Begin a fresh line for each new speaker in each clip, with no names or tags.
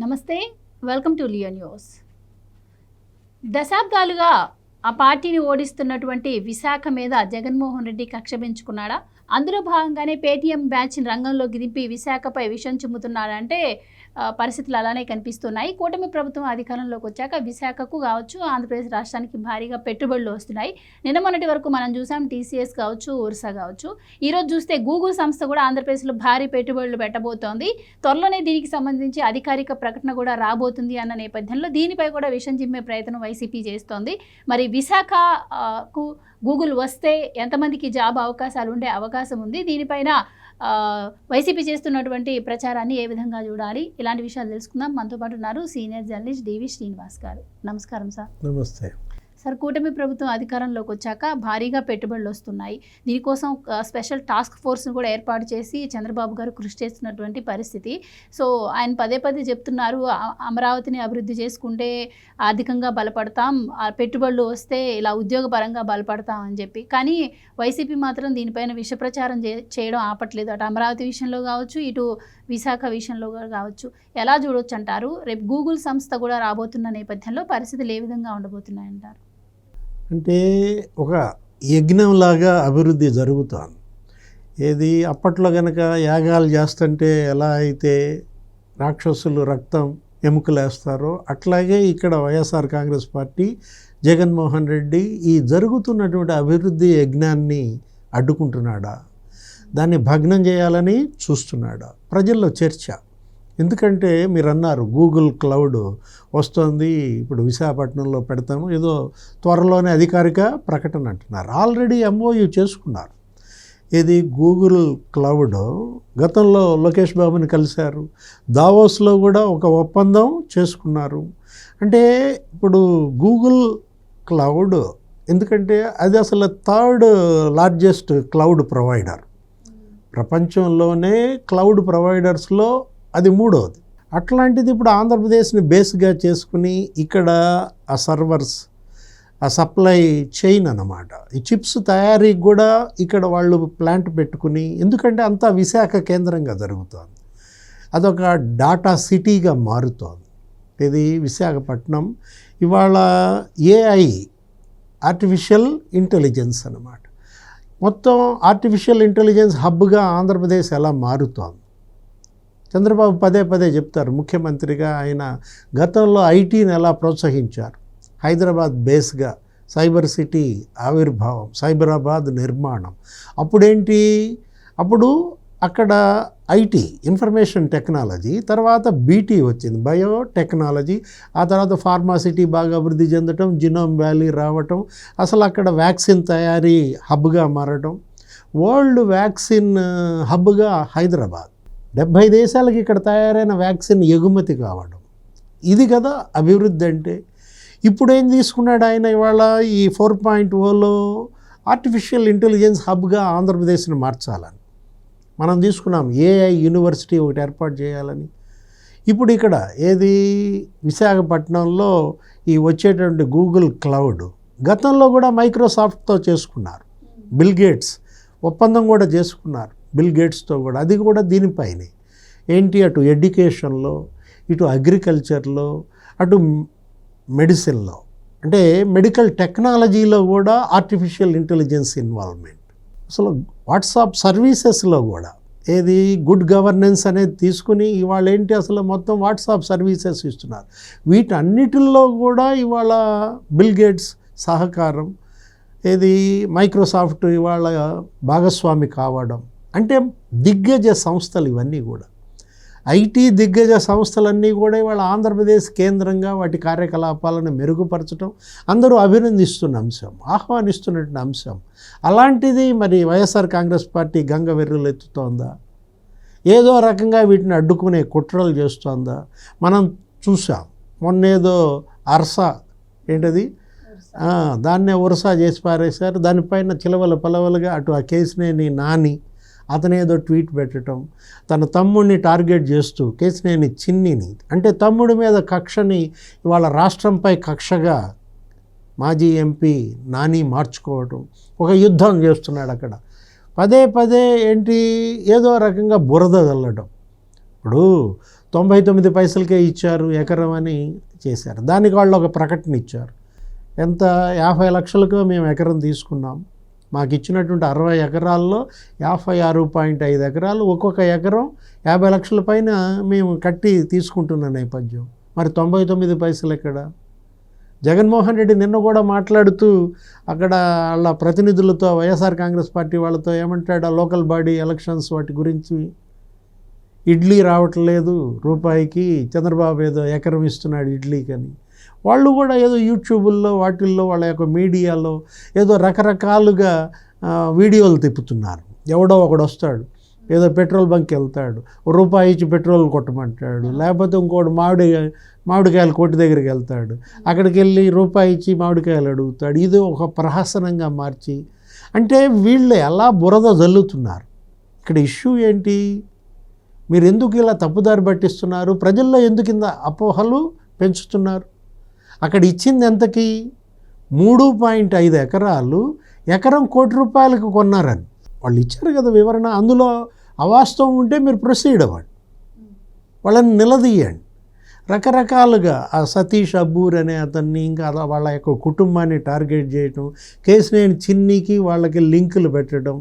నమస్తే, welcome to Leo news. దశాబ్దాలుగా ఆ పార్టీని ఓడిస్తున్నటువంటి విశాఖ మీద జగన్మోహన్ రెడ్డి కక్ష పెంచుకున్నాడా? అందులో భాగంగానే పేటీఎం బ్యాచ్ని రంగంలోకి దింపి విశాఖపై విషం చిమ్ముతున్నాడంటే పరిస్థితులు అలానే కనిపిస్తున్నాయి. కూటమి ప్రభుత్వం అధికారంలోకి వచ్చాక విశాఖకు కావచ్చు, ఆంధ్రప్రదేశ్ రాష్ట్రానికి భారీగా పెట్టుబడులు వస్తున్నాయి. నిన్న మొన్నటి వరకు మనం చూసాం టీసీఎస్ కావచ్చు, ఉర్సా కావచ్చు. ఈరోజు చూస్తే గూగుల్ సంస్థ కూడా ఆంధ్రప్రదేశ్లో భారీ పెట్టుబడులు పెట్టబోతోంది. త్వరలోనే దీనికి సంబంధించి అధికారిక ప్రకటన కూడా రాబోతుంది అన్న నేపథ్యంలో దీనిపై కూడా విషం చిమ్మే ప్రయత్నం వైసీపీ చేస్తోంది. మరి విశాఖకు గూగుల్ వస్తే ఎంతమందికి జాబ్ అవకాశాలు ఉండే అవకాశం ఉంది? దీనిపైన వైసీపీ చేస్తున్నటువంటి ప్రచారాన్ని ఏ విధంగా చూడాలి? ఇలాంటి విషయాలు తెలుసుకుందాం. మనతో పాటు ఉన్నారు సీనియర్ జర్నలిస్ట్ డివి శ్రీనివాస్ గారు. నమస్కారం సార్.
నమస్తే
సార్, కూటమి ప్రభుత్వం అధికారంలోకి వచ్చాక భారీగా పెట్టుబడులు వస్తున్నాయి. దీనికోసం స్పెషల్ టాస్క్ ఫోర్స్ను కూడా ఏర్పాటు చేసి చంద్రబాబు గారు కృషి చేస్తున్నటువంటి పరిస్థితి. సో ఆయన పదే పదే చెప్తున్నారు, అమరావతిని అభివృద్ధి చేసుకుంటే ఆర్థికంగా బలపడతాం, పెట్టుబడులు వస్తే ఇలా ఉద్యోగపరంగా బలపడతాం అని చెప్పి. కానీ వైసీపీ మాత్రం దీనిపైన విష ప్రచారం చేయడం ఆపట్లేదు. అటు అమరావతి విషయంలో కావచ్చు, ఇటు విశాఖ విషయంలో కావచ్చు. ఎలా చూడొచ్చు అంటారు? రేపు గూగుల్ సంస్థ కూడా రాబోతున్న నేపథ్యంలో పరిస్థితులు ఏ విధంగా ఉండబోతున్నాయంటారు?
అంటే ఒక యజ్ఞంలాగా అభివృద్ధి జరుగుతోంది. ఏది అప్పట్లో కనుక యాగాలు చేస్తుంటే ఎలా అయితే రాక్షసులు రక్తం ఎముకలేస్తారో అట్లాగే ఇక్కడ వైఎస్ఆర్ కాంగ్రెస్ పార్టీ జగన్మోహన్ రెడ్డి ఈ జరుగుతున్నటువంటి అభివృద్ధి యజ్ఞాన్ని అడ్డుకుంటున్నాడా, దాన్ని భగ్నం చేయాలని చూస్తున్నాడా? ప్రజల్లో చర్చ. ఎందుకంటే మీరు అన్నారు గూగుల్ క్లౌడ్ వస్తుంది, ఇప్పుడు విశాఖపట్నంలో పెడతాము, ఏదో త్వరలోనే అధికారిక ప్రకటన అంటున్నారు. ఆల్రెడీ ఎంఓయూ చేసుకున్నారు. ఇది గూగుల్ క్లౌడ్ గతంలో లోకేష్ బాబుని కలిశారు, దావోస్లో కూడా ఒక ఒప్పందం చేసుకున్నారు. అంటే ఇప్పుడు గూగుల్ క్లౌడ్ ఎందుకంటే అది అసలు థర్డ్ లార్జెస్ట్ క్లౌడ్ ప్రొవైడర్ ప్రపంచంలోనే. క్లౌడ్ ప్రొవైడర్స్లో అది మూడవది. అట్లాంటిది ఇప్పుడు ఆంధ్రప్రదేశ్ని బేస్గా చేసుకుని ఇక్కడ ఆ సర్వర్స్, ఆ సప్లై చైన్ అన్నమాట, ఈ చిప్స్ తయారీకి కూడా ఇక్కడ వాళ్ళు ప్లాంట్ పెట్టుకుని, ఎందుకంటే అంతా విశాఖ కేంద్రంగా జరుగుతోంది. అదొక డాటా సిటీగా మారుతోంది. ఇది విశాఖపట్నం ఇవాళ ఏఐ, ఆర్టిఫిషియల్ ఇంటెలిజెన్స్ అన్నమాట, మొత్తం ఆర్టిఫిషియల్ ఇంటెలిజెన్స్ హబ్గా ఆంధ్రప్రదేశ్ ఎలా మారుతోంది. చంద్రబాబు పదే పదే చెప్తారు, ముఖ్యమంత్రిగా ఆయన గతంలో ఐటీని ఎలా ప్రోత్సహించారు. హైదరాబాద్ బేస్గా సైబర్ సిటీ ఆవిర్భావం, సైబరాబాద్ నిర్మాణం. అప్పుడేంటి, అప్పుడు అక్కడ ఐటీ ఇన్ఫర్మేషన్ టెక్నాలజీ, తర్వాత బీటీ వచ్చింది బయోటెక్నాలజీ, ఆ తర్వాత ఫార్మాసిటీ బాగా అభివృద్ధి చెందటం, జినోమ్ వ్యాలీ రావటం, అసలు అక్కడ వ్యాక్సిన్ తయారీ హబ్గా మారటం, వరల్డ్ వ్యాక్సిన్ హబ్గా హైదరాబాద్, 70 దేశాలకి ఇక్కడ తయారైన వ్యాక్సిన్ ఎగుమతి కావడం. ఇది కదా అభివృద్ధి అంటే. ఇప్పుడు ఏం తీసుకున్నాడు ఆయన, ఇవాళ ఈ 4.0లో ఆర్టిఫిషియల్ ఇంటెలిజెన్స్ హబ్గా ఆంధ్రప్రదేశ్ని మార్చాలని మనం తీసుకున్నాం. ఏఐ యూనివర్సిటీ ఒకటి ఏర్పాటు చేయాలని. ఇప్పుడు ఇక్కడ ఏది విశాఖపట్నంలో ఈ వచ్చేటువంటి గూగుల్ క్లౌడ్ గతంలో కూడా మైక్రోసాఫ్ట్తో చేసుకున్నారు. బిల్ గేట్స్ ఒప్పందం కూడా చేసుకున్నారు బిల్ గేట్స్తో కూడా. అది కూడా దీనిపైనే ఏంటి, అటు ఎడ్యుకేషన్లో, ఇటు అగ్రికల్చర్లో, అటు మెడిసిన్లో, అంటే మెడికల్ టెక్నాలజీలో కూడా ఆర్టిఫిషియల్ ఇంటెలిజెన్స్ ఇన్వాల్వ్మెంట్. అసలు వాట్సాప్ సర్వీసెస్లో కూడా ఏది గుడ్ గవర్నెన్స్ అనేది తీసుకుని ఇవాళ ఏంటి అసలు మొత్తం వాట్సాప్ సర్వీసెస్ ఇస్తున్నారు. వీటన్నిటిల్లో కూడా ఇవాళ బిల్ గేట్స్ సహకారం, ఏది మైక్రోసాఫ్ట్ ఇవాళ భాగస్వామి కావడం. అంటే దిగ్గజ సంస్థలు ఇవన్నీ కూడా, ఐటీ దిగ్గజ సంస్థలన్నీ కూడా ఇవాళ ఆంధ్రప్రదేశ్ కేంద్రంగా వాటి కార్యకలాపాలను మెరుగుపరచడం అందరూ అభినందిస్తున్న అంశం, ఆహ్వానిస్తున్నటువంటి అంశం. అలాంటిది మరి వైఎస్ఆర్ కాంగ్రెస్ పార్టీ గంగ వెర్రులు ఎత్తుతోందా, ఏదో రకంగా వీటిని అడ్డుకునే కుట్రలు చేస్తోందా? మనం చూసాం మొన్నేదో అర్సా ఏంటది, దాన్నే ఉరసా చేసి పారేశారు. దానిపైన చిలవల పలవలుగా అటు ఆ కేసినేని నాని అతనేదో ట్వీట్ పెట్టడం, తన తమ్ముడిని టార్గెట్ చేస్తూ కేసినేని చిన్నిని, అంటే తమ్ముడి మీద కక్షని ఇవాళ రాష్ట్రంపై కక్షగా మాజీ ఎంపీ నాని మార్చుకోవటం, ఒక యుద్ధం చేస్తున్నాడు అక్కడ. పదే పదే ఏంటి ఏదో రకంగా బురద చల్లడం. ఇప్పుడు 99 పైసలకే ఇచ్చారు ఎకరం అని చేశారు. దానికి వాళ్ళు ఒక ప్రకటన ఇచ్చారు. ఎంత 50 లక్షలకు మేము ఎకరం తీసుకున్నాం, మాకు ఇచ్చినటువంటి 60 ఎకరాల్లో 56.5 ఎకరాలు, ఒక్కొక్క ఎకరం 50 లక్షల పైన మేము కట్టి తీసుకుంటున్న నేపథ్యం. మరి 99 పైసలు ఎక్కడ? జగన్మోహన్ రెడ్డి నిన్న కూడా మాట్లాడుతూ అక్కడ వాళ్ళ ప్రతినిధులతో, వైఎస్ఆర్ కాంగ్రెస్ పార్టీ వాళ్ళతో ఏమంటాడు, ఆ లోకల్ బాడీ ఎలక్షన్స్ వాటి గురించి, ఇడ్లీ రావట్లేదు రూపాయికి, చంద్రబాబు ఏదో ఎకరం ఇస్తున్నాడు ఇడ్లీకని. వాళ్ళు కూడా ఏదో యూట్యూబుల్లో వాటిల్లో వాళ్ళ యొక్క మీడియాలో ఏదో రకరకాలుగా వీడియోలు తిప్పుతున్నారు. ఎవడో ఒకడు వస్తాడు, ఏదో పెట్రోల్ బంక్ వెళ్తాడు, రూపాయి ఇచ్చి పెట్రోల్ కొట్టమంటాడు, లేకపోతే ఇంకోటి మామిడికాయల కొట్టు దగ్గరికి వెళ్తాడు, అక్కడికి వెళ్ళి రూపాయి ఇచ్చి మామిడికాయలు అడుగుతాడు. ఇది ఒక ప్రహసనంగా మార్చి, అంటే వీళ్ళు ఎలా బురద జల్లుతున్నారు. ఇక్కడ ఇష్యూ ఏంటి? మీరు ఎందుకు ఇలా తప్పుదారి పట్టిస్తున్నారు? ప్రజల్లో ఎందుకు ఇంత అపోహలు పెంచుతున్నారు? అక్కడ ఇచ్చింది ఎంతకి? 3.5 ఎకరాలు, ఎకరం ₹1,00,00,000 కొన్నారని వాళ్ళు ఇచ్చారు కదా వివరణ. అందులో అవాస్తవం ఉంటే మీరు ప్రొసీడ్ అవ్వండి, వాళ్ళని నిలదీయండి. రకరకాలుగా ఆ సతీష్ అబ్బూర్ అనే అతన్ని, ఇంకా వాళ్ళ యొక్క కుటుంబాన్ని టార్గెట్ చేయటం, కేసినేని చిన్నికి వాళ్ళకి లింకులు పెట్టడం,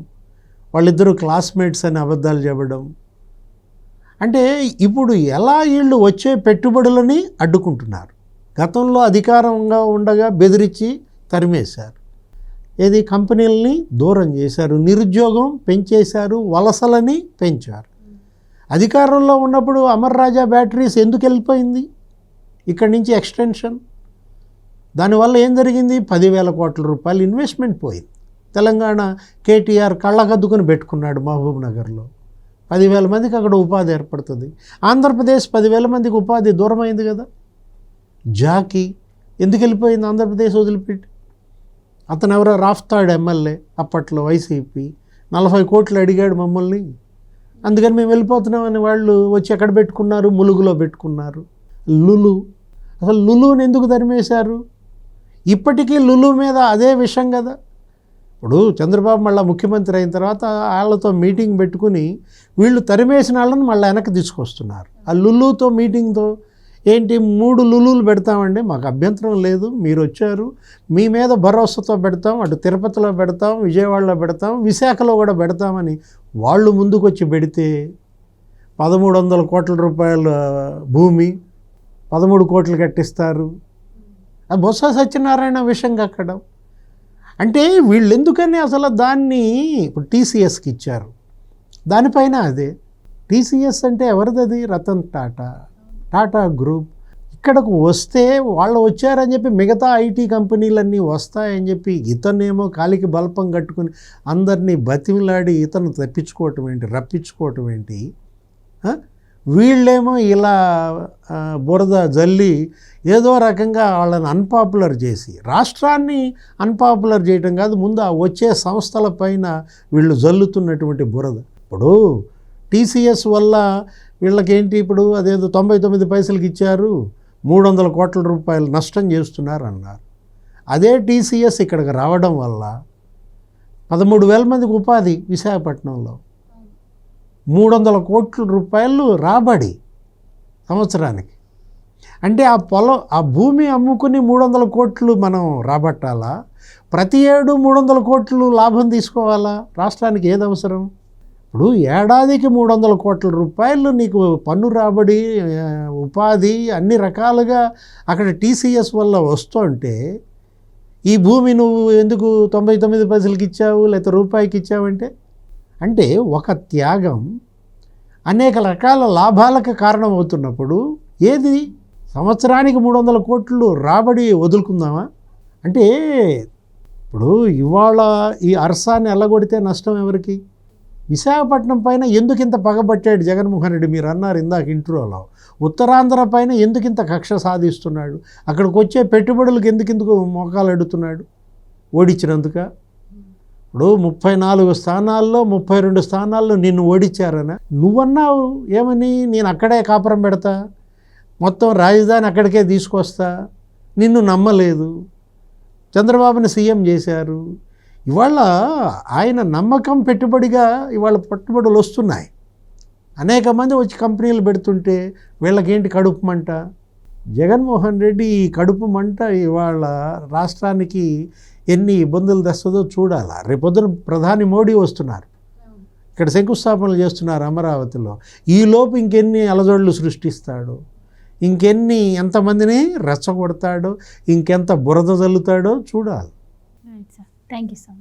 వాళ్ళిద్దరూ క్లాస్మేట్స్ అని అబద్ధాలు చెప్పడం. అంటే ఇప్పుడు ఎలా వీళ్ళు వచ్చే పెట్టుబడులని అడ్డుకుంటున్నారు. గతంలో అధికారంగా ఉండగా బెదిరించి తరిమేశారు, ఏది కంపెనీలని దూరం చేశారు, నిరుద్యోగం పెంచేశారు, వలసలని పెంచారు. అధికారంలో ఉన్నప్పుడు అమర్ రాజా బ్యాటరీస్ ఎందుకు వెళ్ళిపోయింది? ఇక్కడి నుంచి ఎక్స్టెన్షన్. దానివల్ల ఏం జరిగింది? 10,000 కోట్ల రూపాయలు ఇన్వెస్ట్మెంట్ పోయింది. తెలంగాణ కేటీఆర్ కళ్ళకద్దుకుని పెట్టుకున్నాడు మహబూబ్ నగర్లో. 10,000 మందికి అక్కడ ఉపాధి ఏర్పడుతుంది. ఆంధ్రప్రదేశ్ 10,000 మందికి ఉపాధి దూరమైంది కదా. జాకీ ఎందుకు వెళ్ళిపోయింది ఆంధ్రప్రదేశ్ వదిలిపెట్టి? అతను ఎవరో రాఫ్తాడ్ ఎమ్మెల్యే అప్పట్లో వైసీపీ, 40 కోట్లు అడిగాడు మమ్మల్ని, అందుకని మేము వెళ్ళిపోతున్నామని వాళ్ళు వచ్చి ఎక్కడ పెట్టుకున్నారు? ములుగులో పెట్టుకున్నారు. లులు, అసలు లులుని ఎందుకు తరిమేశారు? ఇప్పటికీ లులు మీద అదే విషయం కదా. ఇప్పుడు చంద్రబాబు మళ్ళీ ముఖ్యమంత్రి అయిన తర్వాత వాళ్ళతో మీటింగ్ పెట్టుకుని వీళ్ళు తరిమేసిన వాళ్ళని మళ్ళీ వెనక్కి తీసుకొస్తున్నారు. ఆ లులుతో మీటింగ్తో ఏంటి, 3 లులులు పెడతామండి, మాకు అభ్యంతరం లేదు, మీరు వచ్చారు, మీ మీద భరోసాతో పెడతాం, అటు తిరుపతిలో పెడతాం, విజయవాడలో పెడతాం, విశాఖలో కూడా పెడతామని వాళ్ళు ముందుకు వచ్చి పెడితే 1,300 కోట్ల రూపాయల భూమి 13 కోట్లు కట్టిస్తారు. అది బొత్స సత్యనారాయణ విషయం కక్కడం. అంటే వీళ్ళు ఎందుకని అసలు దాన్ని ఇప్పుడు టీసీఎస్కి ఇచ్చారు, దానిపైన అదే. టీసీఎస్ అంటే ఎవరిది? అది రతన్ టాటా గ్రూప్. ఇక్కడకు వస్తే వాళ్ళు వచ్చారని చెప్పి మిగతా ఐటీ కంపెనీలన్నీ వస్తాయని చెప్పి ఇతనేమో కాలికి బల్పం కట్టుకుని అందరినీ బతిమిలాడి ఇతను తప్పించుకోవటం ఏంటి, రప్పించుకోవటం ఏంటి? వీళ్ళేమో ఇలా బురద జల్లి ఏదో రకంగా వాళ్ళని అన్పాపులర్ చేసి, రాష్ట్రాన్ని అన్పాపులర్ చేయటం కాదు, ముందు ఆ వచ్చే సంస్థల పైన వీళ్ళు జల్లుతున్నటువంటి బురద. ఇప్పుడు టీసీఎస్ వల్ల వీళ్ళకేంటి, ఇప్పుడు అదేదో 99 పైసలకి ఇచ్చారు, 300 కోట్ల రూపాయలు నష్టం చేస్తున్నారు అన్నారు. అదే టీసీఎస్ ఇక్కడికి రావడం వల్ల 13,000 మందికి ఉపాధి, విశాఖపట్నంలో 300 కోట్ల రూపాయలు రాబడి సంవత్సరానికి. అంటే ఆ పొలం, ఆ భూమి అమ్ముకుని 300 కోట్లు మనం రాబట్టాలా? ప్రతి ఏడు 300 కోట్లు లాభం తీసుకోవాలా? రాష్ట్రానికి ఏది అవసరం? ఇప్పుడు ఏడాదికి 300 కోట్ల రూపాయలు నీకు పన్ను రాబడి, ఉపాధి అన్ని రకాలుగా అక్కడ టీసీఎస్ వల్ల వస్తుంటే ఈ భూమి నువ్వు ఎందుకు 99 పైసలకి ఇచ్చావు, లేకపోతే రూపాయికి ఇచ్చావంటే, అంటే ఒక త్యాగం అనేక రకాల లాభాలకు కారణమవుతున్నప్పుడు ఏది సంవత్సరానికి 300 కోట్లు రాబడి వదులుకుందామా? అంటే ఇప్పుడు ఇవాళ ఈ అర్సాన్ని ఎల్లగొడితే నష్టం ఎవరికి? విశాఖపట్నం పైన ఎందుకు ఇంత పగబట్టాడు జగన్మోహన్ రెడ్డి? మీరు అన్నారు ఇందాక ఇంట్రోలో, ఉత్తరాంధ్ర పైన ఎందుకు ఇంత కక్ష సాధిస్తున్నాడు? అక్కడికి వచ్చే పెట్టుబడులకు ఎందుకు మోకాలు అడుగుతున్నాడు? ఓడించినందుక. ఇప్పుడు 34 స్థానాల్లో 32 స్థానాల్లో నిన్ను ఓడించారనా? నువ్వన్నావు ఏమని, నేను అక్కడే కాపురం పెడతా, మొత్తం రాజధాని అక్కడికే తీసుకొస్తా, నిన్ను నమ్మలేదు. చంద్రబాబుని సీఎం చేశారు. ఇవాళ ఆయన నమ్మకం పెట్టుబడిగా ఇవాళ పెట్టుబడులు వస్తున్నాయి. అనేక మంది వచ్చి కంపెనీలు పెడుతుంటే వీళ్ళకేంటి కడుపు మంట? జగన్మోహన్ రెడ్డి ఈ కడుపు మంట ఇవాళ రాష్ట్రానికి ఎన్ని ఇబ్బందులు తెస్తుందో చూడాలా. రేపొద్దున ప్రధాని మోడీ వస్తున్నారు, ఇక్కడ శంకుస్థాపనలు చేస్తున్నారు అమరావతిలో. ఈలోపు ఇంకెన్ని అలజడులు సృష్టిస్తాడు, ఎంతమందిని రెచ్చగొడతాడో, ఇంకెంత బురద జల్లుతాడో చూడాలి.
Thank you sir.